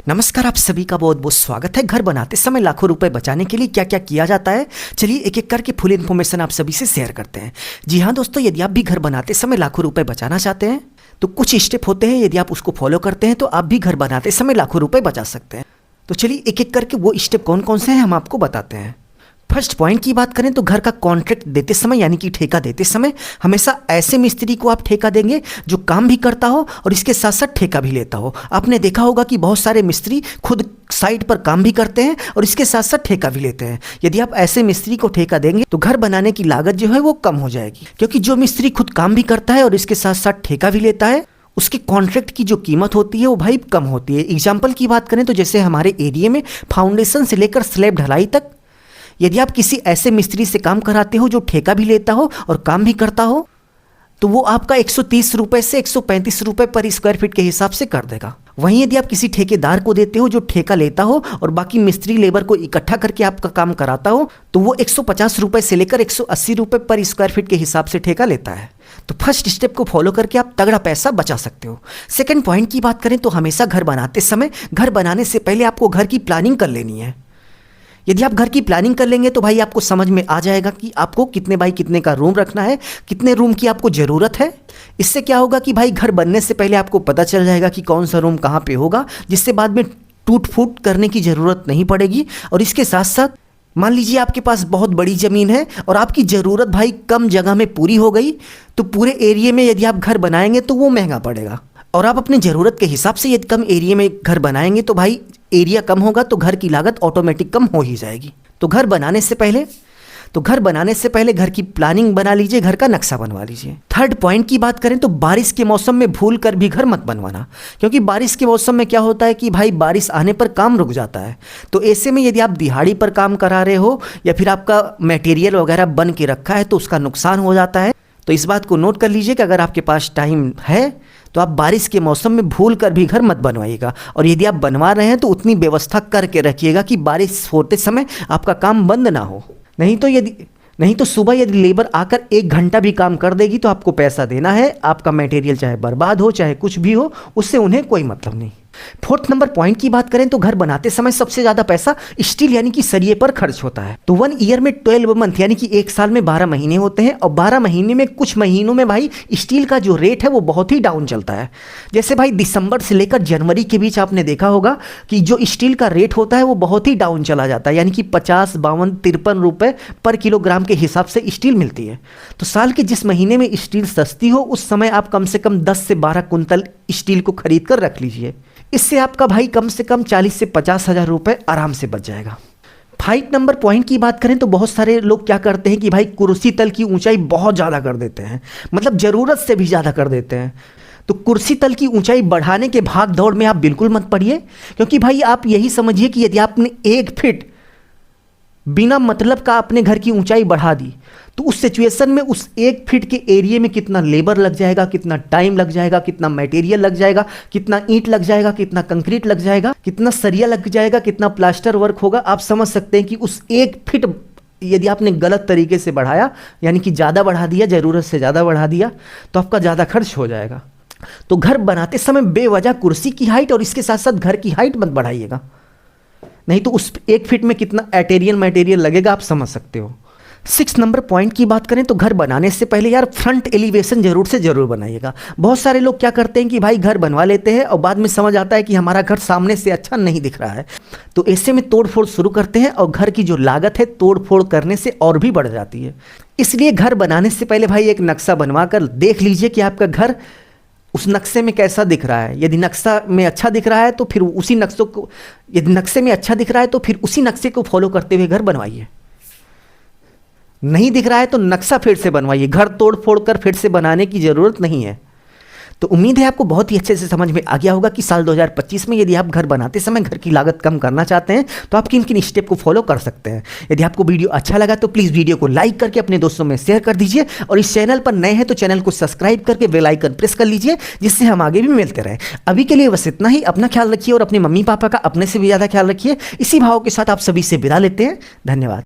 नमस्कार, आप सभी का बहुत बहुत स्वागत है। घर बनाते समय लाखों रुपए बचाने के लिए क्या क्या किया जाता है, चलिए एक एक करके फुल इन्फॉर्मेशन आप सभी से शेयर करते हैं। जी हाँ दोस्तों, यदि आप भी घर बनाते समय लाखों रुपए बचाना चाहते हैं तो कुछ स्टेप होते हैं, यदि आप उसको फॉलो करते हैं तो आप भी घर बनाते समय लाखों रुपए बचा सकते हैं। तो चलिए एक एक करके वो स्टेप कौन कौन से हैं हम आपको बताते हैं। फर्स्ट पॉइंट की बात करें तो घर का कॉन्ट्रैक्ट देते समय यानी कि ठेका देते समय हमेशा ऐसे मिस्त्री को आप ठेका देंगे जो काम भी करता हो और इसके साथ साथ ठेका भी लेता हो। आपने देखा होगा कि बहुत सारे मिस्त्री खुद साइट पर काम भी करते हैं और इसके साथ साथ ठेका भी लेते हैं। यदि आप ऐसे मिस्त्री को ठेका देंगे तो घर बनाने की लागत जो है वो कम हो जाएगी, क्योंकि जो मिस्त्री खुद काम भी करता है और इसके साथ साथ ठेका भी लेता है उसके कॉन्ट्रैक्ट की जो कीमत होती है वो भाई कम होती है। एग्जाम्पल की बात करें तो जैसे हमारे एरिया में फाउंडेशन से लेकर स्लैब ढलाई तक यदि आप किसी ऐसे मिस्त्री से काम कराते हो जो ठेका भी लेता हो और काम भी करता हो तो वो आपका 130 रुपये से 135 रुपये पर स्क्वायर फीट के हिसाब से कर देगा। वहीं यदि आप किसी ठेकेदार को देते हो जो ठेका लेता हो और बाकी मिस्त्री लेबर को इकट्ठा करके आपका काम कराता हो तो वो 150 रुपये से लेकर 180 रुपये पर स्क्वायर फीट के हिसाब से ठेका लेता है। तो फर्स्ट स्टेप को फॉलो करके आप तगड़ा पैसा बचा सकते हो। सेकंड पॉइंट की बात करें तो हमेशा घर बनाते समय घर बनाने से पहले आपको घर की प्लानिंग कर लेनी है। यदि आप घर की प्लानिंग कर लेंगे तो भाई आपको समझ में आ जाएगा कि आपको कितने बाई कितने का रूम रखना है, कितने रूम की आपको ज़रूरत है। इससे क्या होगा कि भाई घर बनने से पहले आपको पता चल जाएगा कि कौन सा रूम कहाँ पे होगा, जिससे बाद में टूट फूट करने की ज़रूरत नहीं पड़ेगी। और इसके साथ साथ मान लीजिए आपके पास बहुत बड़ी ज़मीन है और आपकी ज़रूरत भाई कम जगह में पूरी हो गई तो पूरे एरिया में यदि आप घर बनाएंगे तो वो महंगा पड़ेगा। और आप अपनी ज़रूरत के हिसाब से यदि कम एरिया में घर बनाएंगे तो भाई एरिया कम होगा तो घर की लागत ऑटोमेटिक कम हो ही जाएगी। तो घर बनाने से पहले घर की प्लानिंग बना लीजिए, घर का नक्शा बनवा लीजिए। थर्ड पॉइंट की बात करें तो बारिश के मौसम में भूल कर भी घर मत बनवाना, क्योंकि बारिश के मौसम में क्या होता है कि भाई बारिश आने पर काम रुक जाता है। तो ऐसे में यदि आप दिहाड़ी पर काम करा रहे हो या फिर आपका मटेरियल वगैरह बन के रखा है तो उसका नुकसान हो जाता है। तो इस बात को नोट कर लीजिए कि अगर आपके पास टाइम है तो आप बारिश के मौसम में भूल कर भी घर मत बनवाइएगा। और यदि आप बनवा रहे हैं तो उतनी व्यवस्था करके रखिएगा कि बारिश होते समय आपका काम बंद ना हो। नहीं तो सुबह यदि लेबर आकर 1 घंटा भी काम कर देगी तो आपको पैसा देना है। आपका मटेरियल चाहे बर्बाद हो चाहे कुछ भी हो, उससे उन्हें कोई मतलब नहीं। फोर्थ नंबर पॉइंट की बात करें तो घर बनाते समय सबसे ज्यादा पैसा स्टील यानी कि सरिये पर खर्च होता है। तो 1 ईयर में 12 मंथ यानी कि 1 साल में 12 महीने होते हैं और 12 महीने में कुछ महीनों में भाई स्टील का जो रेट है वो बहुत ही डाउन चलता है। जैसे भाई दिसंबर से लेकर जनवरी के बीच आपने देखा होगा कि जो स्टील का रेट होता है वो बहुत ही डाउन चला जाता है, यानी कि 50, 52, 53 रुपये पर किलोग्राम के हिसाब से स्टील मिलती है। तो साल के जिस महीने में स्टील सस्ती हो उस समय आप कम से कम 10 से 12 कुंतल स्टील को खरीद कर रख लीजिए। इससे आपका भाई कम से कम 40 से 50 हज़ार रुपये आराम से बच जाएगा। 5 नंबर पॉइंट की बात करें तो बहुत सारे लोग क्या करते हैं कि भाई कुर्सी तल की ऊंचाई बहुत ज़्यादा कर देते हैं, मतलब ज़रूरत से भी ज़्यादा कर देते हैं। तो कुर्सी तल की ऊंचाई बढ़ाने के भाग दौड़ में आप बिल्कुल मत पड़िए, क्योंकि भाई आप यही समझिए कि यदि आपने 1 फीट बिना मतलब का अपने घर की ऊंचाई बढ़ा दी तो उस सिचुएशन में उस 1 फीट के एरिया में कितना लेबर लग जाएगा, कितना टाइम लग जाएगा, कितना मटेरियल लग जाएगा, कितना ईंट लग जाएगा, कितना कंक्रीट लग जाएगा, कितना सरिया लग जाएगा, कितना प्लास्टर वर्क होगा। आप समझ सकते हैं कि उस 1 फीट यदि आपने गलत तरीके से बढ़ाया यानी कि ज़्यादा बढ़ा दिया, ज़रूरत से ज़्यादा बढ़ा दिया तो आपका ज़्यादा खर्च हो जाएगा। तो घर बनाते समय बेवजह कुर्सी की हाइट और इसके साथ साथ घर की हाइट मत बढ़ाइएगा, नहीं तो उस 1 फीट में कितना एटेरियल मटेरियल लगेगा आप समझ सकते हो। 6 नंबर पॉइंट की बात करें तो घर बनाने से पहले यार फ्रंट एलिवेशन जरूर से जरूर बनाइएगा। बहुत सारे लोग क्या करते हैं कि भाई घर बनवा लेते हैं और बाद में समझ आता है कि हमारा घर सामने से अच्छा नहीं दिख रहा है, तो ऐसे में तोड़फोड़ शुरू करते हैं और घर की जो लागत है तोड़फोड़ करने से और भी बढ़ जाती है। इसलिए घर बनाने से पहले भाई एक नक्शा बनवा कर देख लीजिए कि आपका घर उस नक्शे में कैसा दिख रहा है। यदि नक्शा में अच्छा दिख रहा है तो फिर उसी नक्शे को, यदि नक्शे में अच्छा दिख रहा है तो फिर उसी नक्शे को फॉलो करते हुए घर बनवाइए। नहीं दिख रहा है तो नक्शा फिर से बनवाइए, घर तोड़ फोड़ कर फिर से बनाने की ज़रूरत नहीं है। तो उम्मीद है आपको बहुत ही अच्छे से समझ में आ गया होगा कि साल 2025 में यदि आप घर बनाते समय घर की लागत कम करना चाहते हैं तो आप किन किन स्टेप को फॉलो कर सकते हैं। यदि आपको वीडियो अच्छा लगा तो प्लीज़ वीडियो को लाइक करके अपने दोस्तों में शेयर कर दीजिए और इस चैनल पर नए हैं तो चैनल को सब्सक्राइब करके बेल आइकन प्रेस कर लीजिए, जिससे हम आगे भी मिलते रहें। अभी के लिए बस इतना ही। अपना ख्याल रखिए और अपने मम्मी पापा का अपने से भी ज़्यादा ख्याल रखिए। इसी भाव के साथ आप सभी से विदा लेते हैं। धन्यवाद।